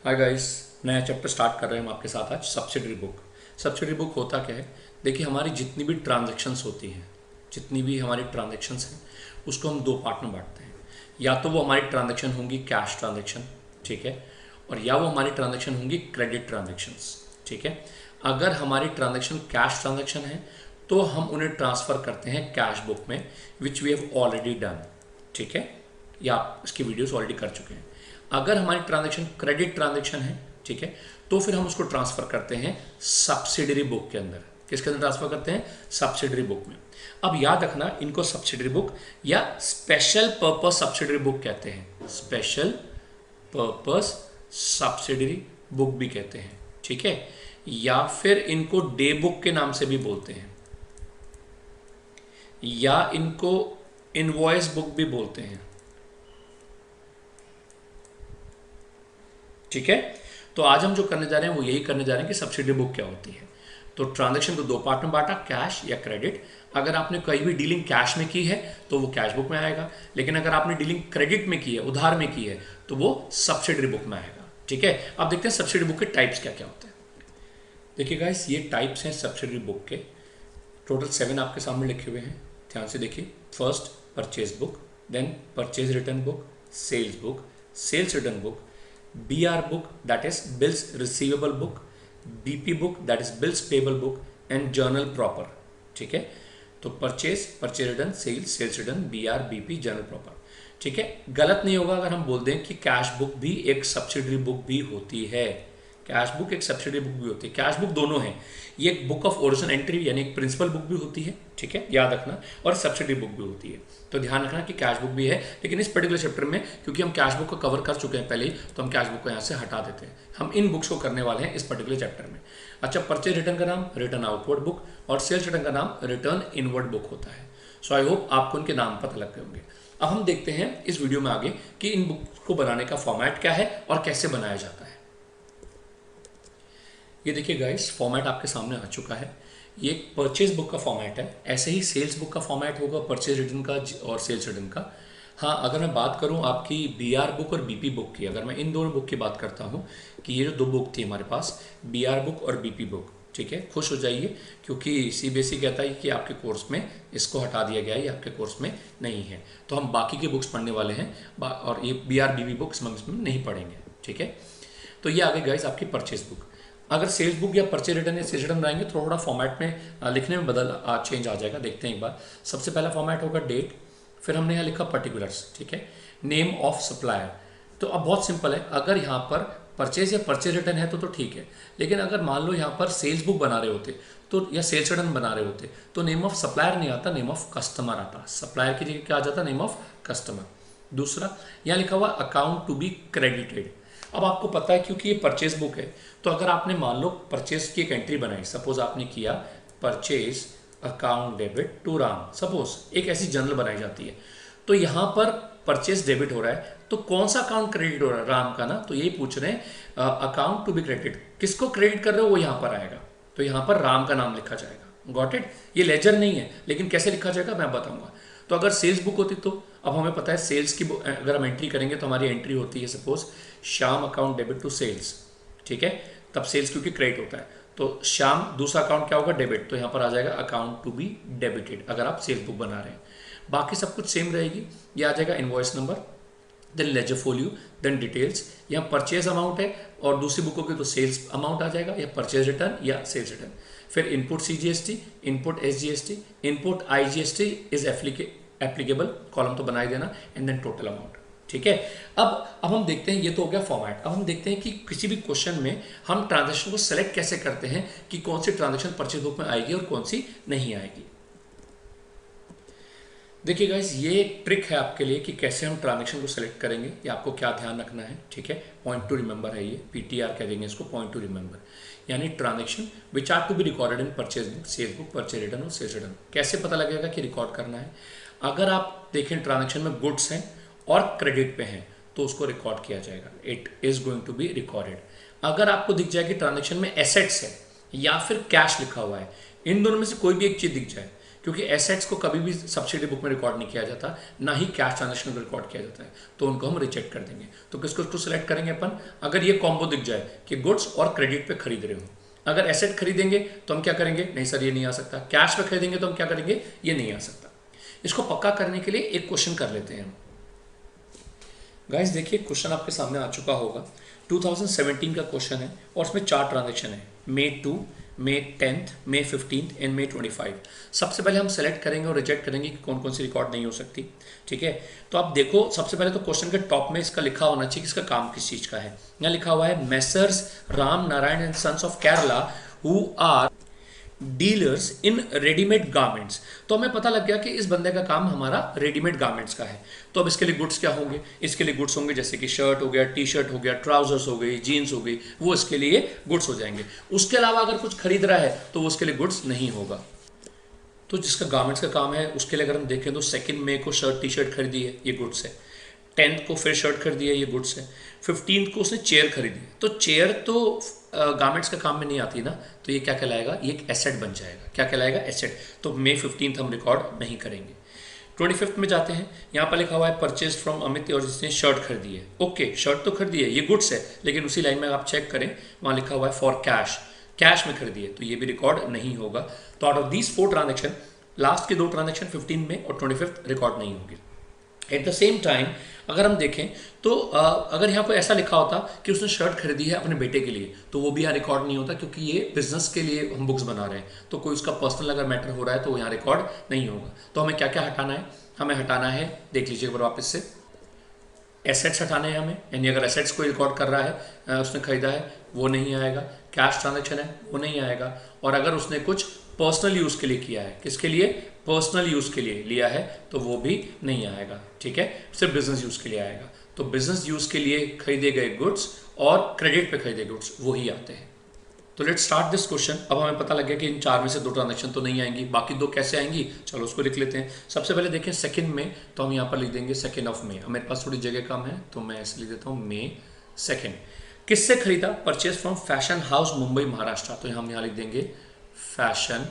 Hi guys, नया chapter start कर रहे हैं हम आपके साथ आज। Subsidiary book. सब्सिडरी बुक होता क्या है? देखिए, हमारी जितनी भी ट्रांजैक्शंस होती हैं, जितनी भी हमारी ट्रांजैक्शंस हैं, उसको हम दो पार्ट में बांटते हैं। या तो वो हमारी ट्रांजैक्शन होंगी कैश ट्रांजैक्शन, ठीक है, और या वो हमारी ट्रांजैक्शन होंगी क्रेडिट ट्रांजैक्शंस, ठीक है। अगर हमारी ट्रांजैक्शन कैश ट्रांजैक्शन है तो हम उन्हें ट्रांसफ़र करते हैं कैश बुक में, which we have already done, ठीक है, या आप इसकी वीडियोस ऑलरेडी कर चुके हैं। अगर हमारी ट्रांजैक्शन क्रेडिट ट्रांजैक्शन है, ठीक है, तो फिर हम उसको ट्रांसफर करते हैं सब्सिडरी बुक के अंदर। किसके अंदर ट्रांसफर करते हैं? सब्सिडरी बुक में। अब याद रखना, इनको सब्सिडरी बुक या स्पेशल पर्पस सब्सिडरी बुक कहते हैं। स्पेशल पर्पस सब्सिडरी बुक भी कहते हैं, ठीक है, या फिर इनको डे बुक के नाम से भी बोलते हैं, या इनको इनवॉइस बुक भी बोलते हैं, ठीक है। तो आज हम जो करने जा रहे हैं वो यही करने जा रहे हैं कि सब्सिडी बुक क्या होती है। तो ट्रांजैक्शन को दो पार्ट में बांटा, कैश या क्रेडिट। अगर आपने कहीं भी डीलिंग कैश में की है तो वो कैश बुक में आएगा, लेकिन अगर आपने डीलिंग क्रेडिट में की है, उधार में की है, तो वो सब्सिडरी बुक में आएगा, ठीक है। अब देखते हैं सब्सिडी बुक के टाइप्स क्या क्या होते हैं। देखिए गाइस, ये टाइप्स हैं सब्सिडरी बुक के। टोटल 7 आपके सामने लिखे हुए हैं, ध्यान से देखिए। First, purchase book, then purchase return book, sales book, sales return book, BR book, that is bills receivable book, BP book, that is bills payable book, and journal proper, ठीक है। तो purchase, purchase return, sales, sales return, BR, BP, journal proper, ठीक है। गलत नहीं होगा अगर हम बोल दें कि कैश बुक भी एक सब्सिडरी बुक भी होती है। कैश बुक एक सब्सिडरी बुक भी होती है। कैश बुक दोनों है, ये एक बुक ऑफ ओरिजिन एंट्री यानी एक प्रिंसिपल बुक भी होती है, ठीक है, याद रखना, और सब्सिडरी बुक भी होती है। तो ध्यान रखना कि कैश बुक भी है, लेकिन इस पर्टिकुलर चैप्टर में क्योंकि हम कैश बुक को कवर कर चुके हैं पहले ही, तो हम कैश बुक को यहाँ से हटा देते हैं। हम इन बुक्स को करने वाले हैं इस पर्टिकुलर चैप्टर में। अच्छा, परचेज रिटर्न का नाम रिटर्न आउटवर्ड बुक और सेल्स रिटर्न का नाम रिटर्न इनवर्ड बुक होता है। सो आई होप आपको इनके नाम पता लग गए होंगे। अब हम देखते हैं इस वीडियो में आगे कि इन बुक को बनाने का फॉर्मेट क्या है और कैसे बनाया जाता है। ये देखिए गाइस, फॉर्मेट आपके सामने आ चुका है। ये एक परचेज बुक का फॉर्मेट है। ऐसे ही सेल्स बुक का फॉर्मेट होगा, परचेज रिटर्न का और सेल्स रिटर्न का। हाँ, अगर मैं बात करूँ आपकी BR बुक और BP बुक की, अगर मैं इन दोनों बुक की बात करता हूँ कि ये जो दो बुक थी हमारे पास, BR बुक और BP बुक, ठीक है, खुश हो जाइए क्योंकि CBSE कहता है कि आपके कोर्स में इसको हटा दिया गया है, ये आपके कोर्स में नहीं है। तो हम बाकी की बुक्स पढ़ने वाले हैं और ये BR BP बुक्स हम इसमें नहीं पढ़ेंगे, ठीक है। तो ये आगे गाइस आपकी परचेज बुक। अगर सेल्स बुक या परचेज रिटर्न या सेल्स रिटर्न बनाएंगे तो थोड़ा फॉर्मेट में लिखने में चेंज आ जाएगा। देखते हैं एक बार। सबसे पहला फॉर्मेट होगा डेट, फिर हमने यहाँ लिखा पर्टिकुलर्स, ठीक है, नेम ऑफ सप्लायर। तो अब बहुत सिंपल है, अगर यहाँ पर परचेज या परचेज रिटर्न है तो ठीक है, लेकिन अगर मान लो यहाँ पर सेल्स बुक बना रहे होते तो या सेल्स रिटर्न बना रहे होते तो नेम ऑफ सप्लायर नहीं आता, नेम ऑफ कस्टमर आता। सप्लायर की जगह क्या आ जाता? Name of customer. दूसरा, यहाँ लिखा हुआ अकाउंट टू बी क्रेडिटेड। अब आपको पता है क्योंकि ये परचेज बुक है, तो अगर आपने मान लो परचेज की एक एंट्री बनाई, सपोज आपने किया purchase account debit to Ram, suppose एक ऐसी जर्नल बनाई जाती है, तो यहाँ पर परचेज डेबिट हो रहा है, तो कौन सा अकाउंट क्रेडिट हो रहा है? राम का ना। तो यही पूछ रहे हैं अकाउंट टू बी क्रेडिट, किसको क्रेडिट कर रहे हो वो यहाँ पर आएगा, तो यहाँ पर राम का नाम लिखा जाएगा। Got it? ये लेजर नहीं है, लेकिन कैसे लिखा जाएगा मैं बताऊंगा। तो अगर सेल्स बुक होती तो अब हमें पता है सेल्स की अगर हम एंट्री करेंगे तो हमारी एंट्री होती है suppose Shyam account debit to sales, ठीक है, तब सेल्स क्योंकि क्रेडिट होता है, तो श्याम दूसरा अकाउंट क्या होगा? डेबिट, तो यहाँ पर आ जाएगा अकाउंट टू बी डेबिटेड अगर आप सेल्स बुक बना रहे हैं। बाकी सब कुछ सेम रहेगी। ये आ जाएगा invoice number, then ledger folio, then details. यहाँ परचेज अमाउंट है और दूसरी बुकों की तो सेल्स अमाउंट आ जाएगा, या परचेज रिटर्न या सेल्स रिटर्न। फिर input CGST, input SGST, input IGST is applicable, column तो बना ही देना, एंड देन टोटल अमाउंट, ठीक है। अब हम देखते हैं, ये तो हो गया फॉर्मेट। अब हम देखते हैं कि किसी भी क्वेश्चन में हम ट्रांजैक्शन को सेलेक्ट कैसे करते हैं कि कौन सी ट्रांजैक्शन परचेज बुक में आएगी और कौन सी नहीं आएगी। देखिए गाइस, ये एक ट्रिक है आपके लिए कि कैसे हम ट्रांजैक्शन को सेलेक्ट करेंगे, ये आपको क्या ध्यान रखना है, ठीक है। पॉइंट टू रिमेंबर है ये, PTR कह देंगे इसको, पॉइंट टू रिमेंबर, यानी transaction which are to be recorded in purchase book, sales book, purchase return और सेल्स रिटर्न। कैसे पता लगेगा कि रिकॉर्ड करना है? अगर आप देखें ट्रांजैक्शन में गुड्स हैं और क्रेडिट पे हैं तो उसको रिकॉर्ड किया जाएगा, it is going to be recorded. अगर आपको दिख जाए कि ट्रांजैक्शन में एसेट्स है या फिर कैश लिखा हुआ है, इन दोनों में से कोई भी एक चीज दिख जाए, क्योंकि एसेट्स को कभी भी सब्सिडी बुक में रिकॉर्ड नहीं किया जाता, ना ही कैश ट्रांजेक्शन में रिकॉर्ड किया जाता है, तो उनको हम रिजेक्ट कर देंगे। तो किसको सिलेक्ट करेंगे अपन, अगर ये कॉम्बो दिख जाए कि गुड्स और क्रेडिट पे खरीद रहे हो। अगर एसेट खरीदेंगे तो हम क्या करेंगे, नहीं सर ये नहीं आ सकता। कैश पे खरीदेंगे तो हम क्या करेंगे, ये नहीं आ सकता। इसको पक्का करने के लिए एक क्वेश्चन कर लेते हैं हम। गाइस देखिए क्वेश्चन आपके सामने आ चुका होगा, 2017 का क्वेश्चन है और उसमें 4 ट्रांजेक्शन है, May 2, May 10th, May 15th and May 25। सबसे पहले हम सेलेक्ट करेंगे और रिजेक्ट करेंगे कि कौन कौन सी रिकॉर्ड नहीं हो सकती। ठीक है, तो आप देखो सबसे पहले तो क्वेश्चन के टॉप में इसका लिखा होना चाहिए कि इसका काम किस चीज का है। यहाँ लिखा हुआ है Messrs Ram Narayan and sons of Kerala who are dealers in readymade garments. तो हमें पता लग गया कि इस बंदे का काम हमारा रेडीमेड गारमेंट्स का है। तो अब इसके लिए गुड्स क्या होंगे, इसके लिए गुड्स होंगे जैसे कि शर्ट हो गया, टी शर्ट हो गया, ट्राउजर्स हो गई, जीन्स हो गई, वो इसके लिए गुड्स हो जाएंगे। उसके अलावा अगर कुछ खरीद रहा है तो वो उसके लिए गुड्स नहीं होगा। तो जिसका गारमेंट्स का काम है उसके लिए अगर हम देखें तो 2 मई को शर्ट टी शर्ट खरीदी है, ये गुड्स है। 10th को फिर शर्ट खरीदी है, ये गुड्स है। 15th को उसने चेयर खरीदी है, तो चेयर तो गारमेंट्स का काम में नहीं आती ना, तो ये क्या कहलाएगा, ये एक एसेट बन जाएगा। क्या कहलाएगा, एसेट। तो May 15th हम रिकॉर्ड नहीं करेंगे। 25th में जाते हैं, यहाँ पर लिखा हुआ है परचेज फ्रॉम अमित और जिसने शर्ट खरीदी है। ओके, शर्ट तो खरीदी है, ये गुड्स है, लेकिन उसी लाइन में आप चेक करें वहाँ लिखा हुआ है फॉर कैश, कैश में खरीदी है, तो ये भी रिकॉर्ड नहीं होगा। तो out of these 4 transaction last के 2 ट्रांजेक्शन 15 में और 25th रिकॉर्ड नहीं होगी। एट द सेम टाइम अगर हम देखें तो अगर यहाँ कोई ऐसा लिखा होता कि उसने शर्ट खरीदी है अपने बेटे के लिए, तो वो भी यहाँ रिकॉर्ड नहीं होता, क्योंकि ये बिजनेस के लिए हम बुक्स बना रहे हैं, तो कोई उसका पर्सनल अगर मैटर हो रहा है तो वो यहाँ रिकॉर्ड नहीं होगा। तो हमें क्या क्या हटाना है, हमें हटाना है, देख लीजिए एक बार वापस से, एसेट्स हटाने हैं हमें, यानी अगर एसेट्स को रिकॉर्ड कर रहा है उसने खरीदा है वो नहीं आएगा, कैश ट्रांजेक्शन है वो नहीं आएगा, और अगर उसने कुछ पर्सनल यूज़ के लिए किया है, किसके लिए, पर्सनल यूज़ के लिए लिया है, तो वो भी नहीं आएगा। ठीक है, सिर्फ बिजनेस यूज़ के लिए आएगा। तो बिजनेस यूज़ के लिए खरीदे गए गुड्स और क्रेडिट पे खरीदे गुड्स वो ही आते हैं। तो लेट्स स्टार्ट दिस क्वेश्चन। अब हमें पता लग गया कि इन 4 में से 2 ट्रांजेक्शन तो नहीं आएंगी, बाकी 2 कैसे आएंगी, चलो उसको लिख लेते हैं। सबसे पहले देखें 2 में, तो हम यहाँ पर लिख देंगे 2 मई। अब मेरे पास थोड़ी जगह कम है तो मैं ऐसे लिख देता हूँ May 2। किससे खरीदा, purchase from fashion house Mumbai Maharashtra. तो हम यहाँ लिख देंगे fashion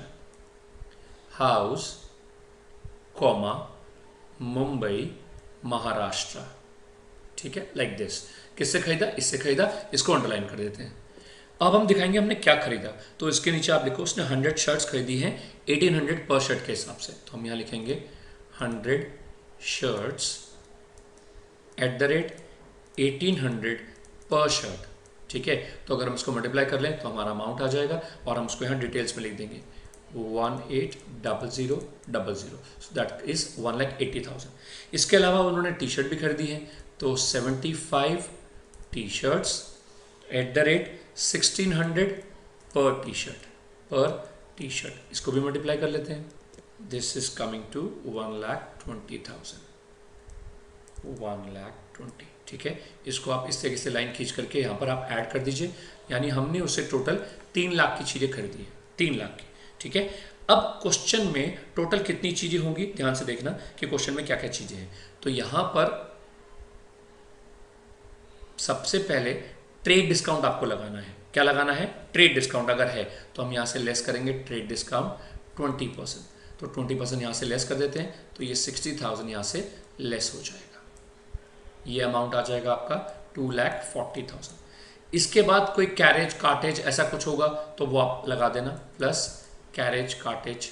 house comma Mumbai Maharashtra. ठीक है, लाइक दिस। किससे खरीदा, इससे खरीदा, इसको अंडरलाइन कर देते हैं। अब हम दिखाएंगे हमने क्या खरीदा। तो इसके नीचे आप लिखो उसने 100 शर्ट्स खरीदी हैं 1800 पर शर्ट के हिसाब से। तो हम यहाँ लिखेंगे 100 शर्ट्स @1800 पर शर्ट। ठीक है, तो अगर हम इसको मल्टीप्लाई कर लें तो हमारा अमाउंट आ जाएगा, और हम उसको यहाँ डिटेल्स में लिख देंगे 180000, so that is 1,80,000। इसके अलावा उन्होंने टी शर्ट भी खरीदी है, तो 75 टी शर्ट्स @1600 पर टी शर्ट। इसको भी मल्टीप्लाई कर लेते हैं, दिस इज कमिंग टू 1,20,000, 1,20,000। ठीक है, इसको आप इस तरीके से लाइन खींच करके यहाँ पर आप ऐड कर दीजिए, यानी हमने उसे टोटल 3 लाख की चीज़ें खरीदी है, 3 लाख की। ठीक है, अब क्वेश्चन में टोटल कितनी चीजें होंगी, ध्यान से देखना कि क्वेश्चन में क्या क्या चीजें हैं। तो यहां पर सबसे पहले ट्रेड डिस्काउंट आपको लगाना है। क्या लगाना है, ट्रेड डिस्काउंट अगर है तो हम यहां से लेस करेंगे ट्रेड डिस्काउंट 20%। तो 20% यहां से लेस कर देते हैं, तो ये 60,000 यहां से लेस हो जाएगा, ये अमाउंट आ जाएगा आपका 2,40,000। इसके बाद कोई कैरेज कार्टेज ऐसा कुछ होगा तो वो आप लगा देना, प्लस कैरेज कार्टेज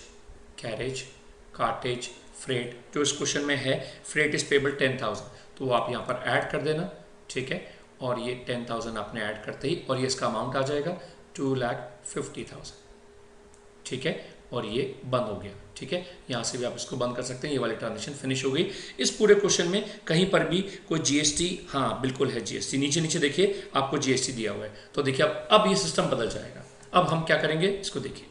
फ्रेट, जो इस क्वेश्चन में है फ्रेट इज पेबल 10,000, तो वो आप यहाँ पर ऐड कर देना। ठीक है, और ये 10,000 आपने ऐड करते ही, और ये इसका अमाउंट आ जाएगा 2,50,000। ठीक है, और ये बंद हो गया। ठीक है, यहाँ से भी आप इसको बंद कर सकते हैं, ये वाली ट्रांजेक्शन फिनिश हो गई। इस पूरे क्वेश्चन में कहीं पर भी कोई जीएसटी, हाँ बिल्कुल है जीएसटी, नीचे देखिए आपको जीएसटी दिया हुआ है। तो देखिए अब ये सिस्टम बदल जाएगा। अब हम क्या करेंगे, इसको देखिए।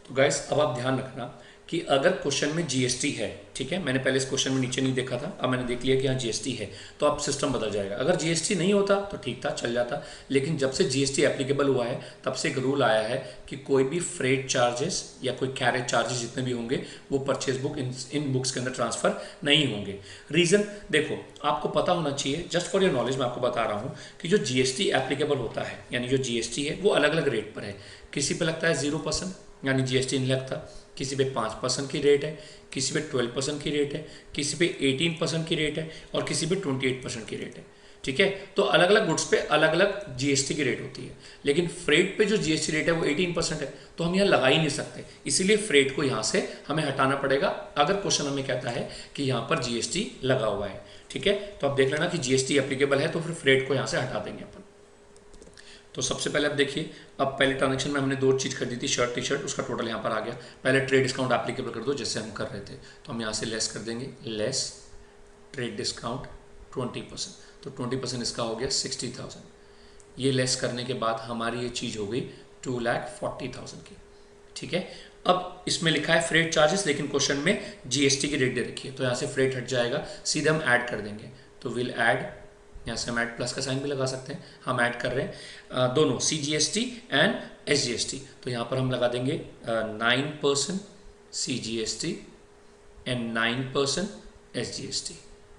तो गाइस अब आप ध्यान रखना कि अगर क्वेश्चन में जीएसटी है, ठीक है, मैंने पहले इस क्वेश्चन में नीचे नहीं देखा था, अब मैंने देख लिया कि यहाँ जीएसटी है, तो अब सिस्टम बदल जाएगा। अगर जीएसटी नहीं होता तो ठीक था, चल जाता, लेकिन जब से जीएसटी एप्लीकेबल हुआ है तब से एक रूल आया है कि कोई भी फ्रेट चार्जेस या कोई कैरेज चार्जेस जितने भी होंगे वो परचेज बुक इन बुक्स के अंदर ट्रांसफर नहीं होंगे। रीजन देखो, आपको पता होना चाहिए, जस्ट फॉर योर नॉलेज मैं आपको बता रहा हूँ कि जो जीएसटी एप्लीकेबल होता है, यानी जो जीएसटी है वो अलग अलग रेट पर है। किसी पे लगता है 0%, यानी जीएसटी नहीं लगता। किसी पे 5% की रेट है, किसी पे 12% की रेट है, किसी पे 18% की रेट है और किसी पे 28% की रेट है। ठीक है, तो अलग अलग गुड्स पे अलग अलग जीएसटी की रेट होती है, लेकिन फ्रेट पे जो जीएसटी रेट है वो 18% है, तो हम यहाँ लगा ही नहीं सकते, इसीलिए फ्रेट को यहाँ से हमें हटाना पड़ेगा अगर क्वेश्चन हमें कहता है कि यहाँ पर जीएसटी लगा हुआ है। ठीक है, तो आप देख लेना कि जीएसटी एप्लीकेबल है तो फिर फ्रेट को यहाँ से हटा देंगे अपन। तो सबसे पहले आप देखिए, अब पहले ट्रांजेक्शन में हमने 2 चीज़ खरीदी थी, शर्ट टी शर्ट, उसका टोटल यहाँ पर आ गया। पहले ट्रेड डिस्काउंट एप्लीकेबल कर दो जैसे हम कर रहे थे, तो हम यहाँ से लेस कर देंगे, लेस ट्रेड डिस्काउंट 20%, तो 20% इसका हो गया 60,000। ये लेस करने के बाद हमारी ये चीज़ हो गई 2,40,000 की। ठीक है, अब इसमें लिखा है फ्रेट चार्जेस, लेकिन क्वेश्चन में जीएसटी की रेट दे रखी है, तो यहाँ से फ्रेट हट जाएगा, सीधे हम ऐड कर देंगे। तो विल ऐड, यहाँ से हम ऐड प्लस का साइन भी लगा सकते हैं, हम ऐड कर रहे हैं दोनों CGST एंड SGST, तो यहाँ पर हम लगा देंगे 9% CGST एंड 9% SGST।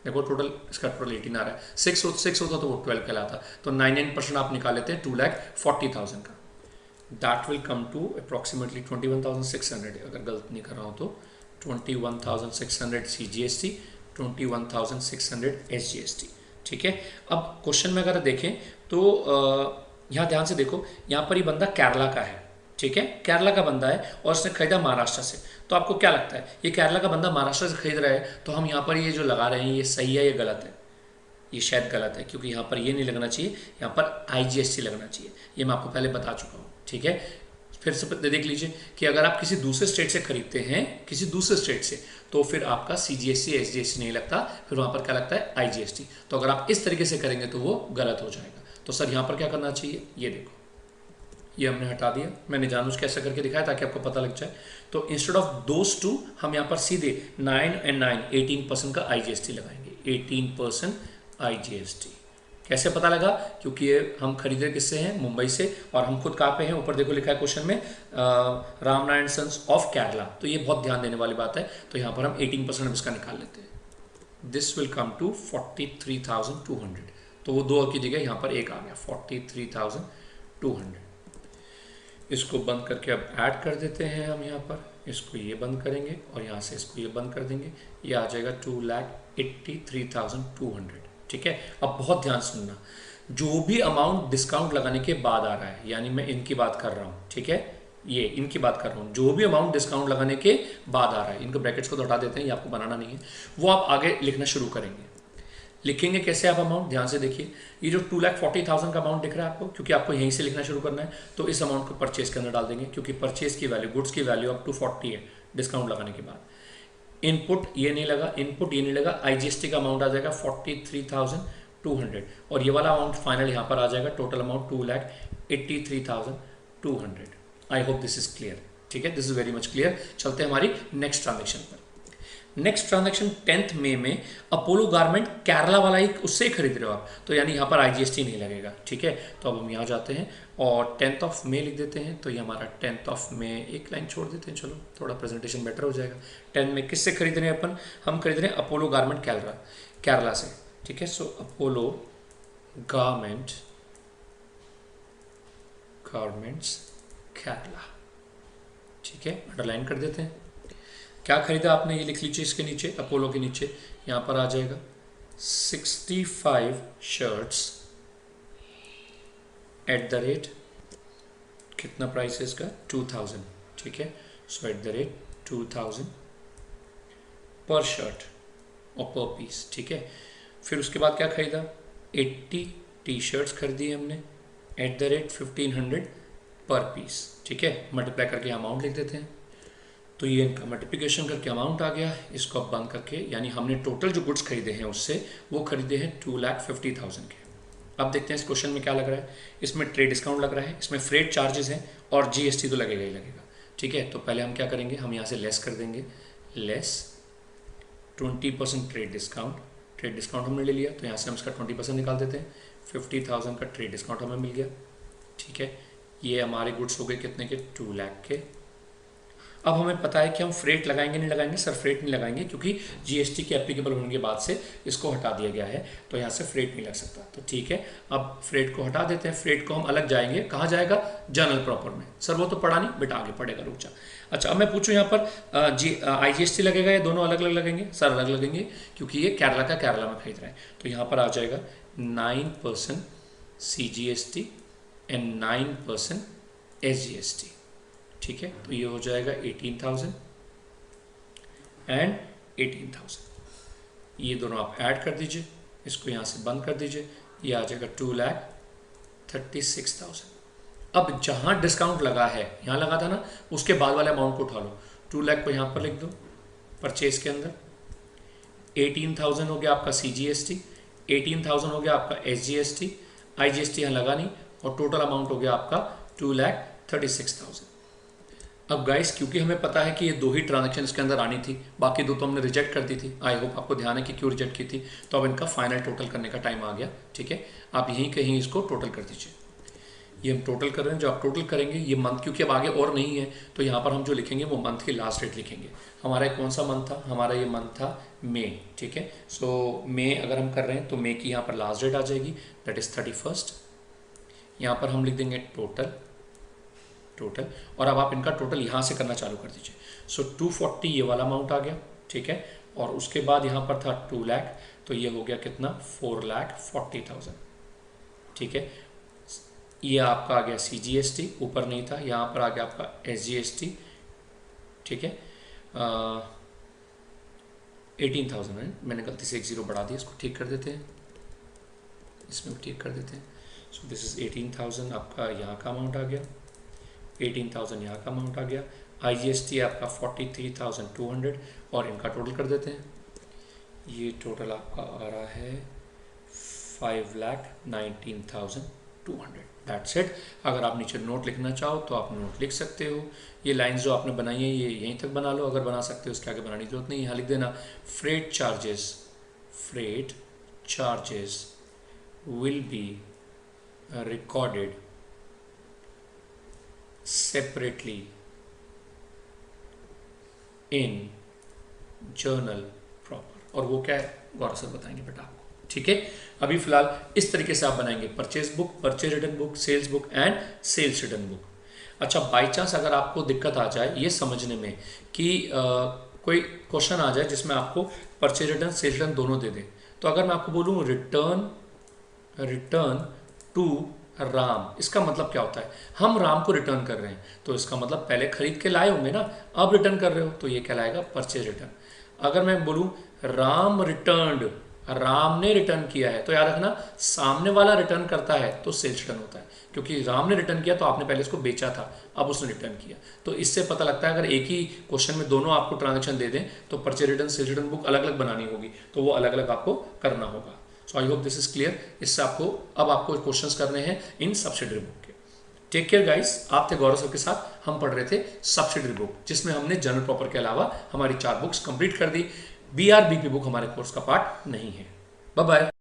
देखो टोटल इसका टोटल 18 आ रहा है, 6 होता तो वो 12 कहलाता, तो 9% आप निकाल लेते हैं 2,40,000 का। That will come to approximately 21,600, अगर गलत नहीं कर रहा हूँ तो 21,600 CGST, 21,600 SGST। ठीक है, अब क्वेश्चन में अगर देखें तो यहाँ ध्यान से देखो, यहाँ पर ये बंदा केरला का है। ठीक है, केरला का बंदा है और उसने खरीदा महाराष्ट्र से, तो आपको क्या लगता है ये केरला का बंदा महाराष्ट्र से खरीद रहा है, तो हम यहाँ पर ये जो लगा रहे हैं ये सही है या गलत है? ये शायद गलत है, क्योंकि यहाँ पर ये नहीं लगना चाहिए, यहाँ पर IGST लगना चाहिए, ये मैं आपको पहले बता चुका हूँ। ठीक है, फिर से देख लीजिए कि अगर आप किसी दूसरे स्टेट से खरीदते हैं, किसी दूसरे स्टेट से, तो फिर आपका CGST SGST नहीं लगता, फिर वहाँ पर क्या लगता है IGST। तो अगर आप इस तरीके से करेंगे तो वो गलत हो जाएगा। तो सर यहाँ पर क्या करना चाहिए, ये देखो, ये हमने हटा दिया, मैंने जानबूझ के ऐसा करके दिखाया ताकि आपको पता लग जाए। तो इंस्टेड ऑफ दोस टू हम यहाँ पर सीधे 9 and 9 18% का IGST लगाएंगे, 18% IGST। कैसे पता लगा? क्योंकि ये हम खरीदे किससे हैं, मुंबई से, और हम खुद कहाँ पे हैं, ऊपर देखो लिखा है क्वेश्चन में रामनारायण सन्स ऑफ केरला, तो ये बहुत ध्यान देने वाली बात है। तो यहाँ पर हम 18% इसका निकाल लेते हैं, दिस विल कम टू 43,200, तो वो 2 की जगह यहाँ पर 1 आ गया, 43,200। इसको बंद करके अब ऐड कर देते हैं हम यहाँ पर, इसको ये बंद करेंगे और यहाँ से इसको ये बंद कर देंगे, ये आ जाएगा 2,83,200। ठीक है, अब बहुत ध्यान सुनना, जो भी अमाउंट डिस्काउंट लगाने के बाद आ रहा है, यानी मैं इनकी बात कर रहा हूँ, ठीक है, ये इनकी बात कर रहा हूँ, जो भी अमाउंट डिस्काउंट लगाने के बाद आ रहा है, इनको ब्रैकेट्स को तो हटा देते हैं, ये आपको बनाना नहीं है, वो आप आगे लिखना शुरू करेंगे। लिखेंगे कैसे आप अमाउंट, ध्यान से देखिए, ये जो 2,40,000 का अमाउंट दिख रहा है आपको, क्योंकि आपको यहीं से लिखना शुरू करना है, तो इस अमाउंट को परचेज के अंदर डाल देंगे, क्योंकि परचेज की वैल्यू, गुड्स की वैल्यू अब 240 है डिस्काउंट लगाने के बाद। इनपुट ये नहीं लगा, इनपुट ये नहीं लगा, IGST का अमाउंट आ जाएगा 43,200 और ये वाला अमाउंट फाइनल यहाँ पर आ जाएगा, total amount 2,83,200। I hope this is clear. ठीक है, this is very much clear. चलते हैं हमारी नेक्स्ट ट्रांजेक्शन पर। नेक्स्ट ट्रांजेक्शन 10th मई में अपोलो गारमेंट केरला वाला ही, उससे ही खरीद रहे हो आप, तो यानी यहाँ पर IGST नहीं लगेगा। ठीक है, तो अब हम यहाँ जाते हैं और 10th ऑफ मई लिख देते हैं, तो ये हमारा 10th ऑफ मई, एक लाइन छोड़ देते हैं, चलो थोड़ा प्रेजेंटेशन बेटर हो जाएगा। 10 में किससे खरीद रहे हैं अपन, हम खरीद रहे हैं अपोलो गारमेंट केरला से। ठीक है, सो अपोलो गारमेंट्स केरला। ठीक है, अंडरलाइन कर देते हैं। क्या खरीदा आपने, ये लिख लीजिए इसके नीचे, अपोलो के नीचे यहाँ पर आ जाएगा 65 शर्ट्स एट द रेट, कितना प्राइस है इसका, 2,000। ठीक है, सो एट द रेट 2,000 पर शर्ट और पर पीस। ठीक है, फिर उसके बाद क्या खरीदा, 80 टी शर्ट्स खरीदी हमने एट द रेट 1,500 पर पीस। ठीक है, मल्टीप्लाई करके अमाउंट लिख देते हैं, तो ये इनका मल्टीप्लिकेशन करके अमाउंट आ गया। इसको अब बंद करके, यानी हमने टोटल जो गुड्स खरीदे हैं उससे, वो खरीदे हैं 2,50,000 के। अब देखते हैं इस क्वेश्चन में क्या लग रहा है, इसमें ट्रेड डिस्काउंट लग रहा है, इसमें फ्रेट चार्जेस हैं और GST तो लगेगा ही लगेगा। ठीक है, तो पहले हम क्या करेंगे, हम यहाँ से लेस कर देंगे, लेस 20% ट्रेड डिस्काउंट हमने ले लिया, तो यहाँ से हम इसका 20% निकाल देते हैं, 50,000 का ट्रेड डिस्काउंट हमें मिल गया। ठीक है, ये हमारे गुड्स हो गए कितने के, 2 लाख के, अब हमें पता है कि हम फ्रेट लगाएंगे नहीं लगाएंगे, सर फ्रेट नहीं लगाएंगे क्योंकि जीएसटी के एप्लीकेबल होने के बाद से इसको हटा दिया गया है, तो यहाँ से फ्रेट नहीं लग सकता। तो ठीक है, अब फ्रेट को हटा देते हैं। फ्रेट को हम अलग जाएंगे, कहाँ जाएगा, जनरल प्रॉपर में। सर वो तो पढ़ा नहीं बेटा, आगे पढ़ेगा, रुक जा। अच्छा, अब मैं पूछूं यहाँ पर IGST लगेगा या दोनों अलग अलग लगेंगे? सर अलग लगेंगे क्योंकि ये केरला का केरला में खरीद रहा है। तो यहाँ पर आ जाएगा 9% CGST एंड 9% SGST। ठीक है, तो ये हो जाएगा 18,000 एंड 18,000। ये दोनों आप ऐड कर दीजिए, इसको यहाँ से बंद कर दीजिए, ये आ जाएगा 2,36,000। अब जहाँ डिस्काउंट लगा है, यहाँ लगा था ना, उसके बाद वाले अमाउंट को उठा लो। 2 लाख को यहाँ पर लिख दो परचेज के अंदर। 18,000 हो गया आपका CGST, 18,000 हो गया आपका SGST, IGST यहाँ लगा नहीं, और टोटल अमाउंट हो गया आपका 2,36,000। अब गाइस, क्योंकि हमें पता है कि ये 2 ही ट्रांजेक्शन इसके अंदर आनी थी, बाकी 2 तो हमने रिजेक्ट कर दी थी। आई होप आपको ध्यान है कि क्यों रिजेक्ट की थी। तो अब इनका फाइनल टोटल करने का टाइम आ गया। ठीक है, आप यहीं कहीं इसको टोटल कर दीजिए। ये हम टोटल कर रहे हैं, जो आप टोटल करेंगे ये मंथ, क्योंकि अब आगे और नहीं है, तो यहाँ पर हम जो लिखेंगे वो मंथ की लास्ट डेट लिखेंगे। हमारा कौन सा मंथ था? हमारा ये मंथ था मई। ठीक है, सो मई अगर हम कर रहे हैं तो मई की यहाँ पर लास्ट डेट आ जाएगी, दैट इज 31st। यहाँ पर हम लिख देंगे टोटल, और अब आप इनका टोटल यहाँ से करना चालू कर दीजिए। सो 240 ये वाला अमाउंट आ गया। ठीक है, और उसके बाद यहाँ पर था 2 लाख, तो ये हो गया कितना, 4,40,000। ठीक है, ये आपका आ गया CGST, ऊपर नहीं था, यहाँ पर आ गया आपका SGST। ठीक है, 18,000 है, मैंने गलती से 1 0 बढ़ा दिया, इसको ठीक कर देते हैं, इसमें भी ठीक कर देते हैं। सो दिस इज 18,000 आपका यहाँ का अमाउंट आ गया, 18,000 यहाँ का अमाउंट आ गया। IGST आपका 43,200, और इनका टोटल कर देते हैं। ये टोटल आपका आ रहा है 5,19,200। That's it. अगर आप नीचे नोट लिखना चाहो तो आप नोट लिख सकते हो। ये लाइंस जो आपने बनाई है ये यहीं तक बना लो, अगर बना सकते हो उसके आगे बनाने की जरूरत नहीं। यहाँ लिख देना freight charges will be recorded separately in journal proper. और वो क्या है गौरव सर बताएंगे बेटा आपको। ठीक है, अभी फिलहाल इस तरीके से आप बनाएंगे purchase book, purchase return book, sales book and sales return book. अच्छा, बाई चांस अगर आपको दिक्कत आ जाए ये समझने में कि कोई क्वेश्चन आ जाए जिसमें आपको परचेज रिटर्न, सेल्स रिटर्न दोनों दे दें, तो अगर मैं आपको बोलूँ रिटर्न टू राम, इसका मतलब क्या होता है? हम राम को रिटर्न कर रहे हैं, तो इसका मतलब पहले खरीद के लाए होंगे ना, अब रिटर्न कर रहे हो, तो ये कहलाएगा परचेज रिटर्न। अगर मैं बोलूँ राम रिटर्न्ड, राम ने रिटर्न किया है, तो याद रखना सामने वाला रिटर्न करता है तो सेल्स रिटर्न होता है, क्योंकि राम ने रिटर्न किया तो आपने पहले इसको बेचा था, अब उसने रिटर्न किया। तो इससे पता लगता है अगर एक ही क्वेश्चन में दोनों आपको ट्रांजेक्शन दे दें तो purchase return, sales return book अलग अलग बनानी होगी, तो वो अलग अलग आपको करना होगा। So I hope this is clear. इससे अब आपको क्वेश्चंस करने हैं इन सब्सिडरी बुक के। टेक केयर गाइस, आप थे गौरव सर के साथ, हम पढ़ रहे थे सब्सिडरी बुक, जिसमें हमने जनरल प्रॉपर के अलावा हमारी 4 बुक्स कंप्लीट कर दी। BR BP बुक हमारे कोर्स का पार्ट नहीं है। Bye bye.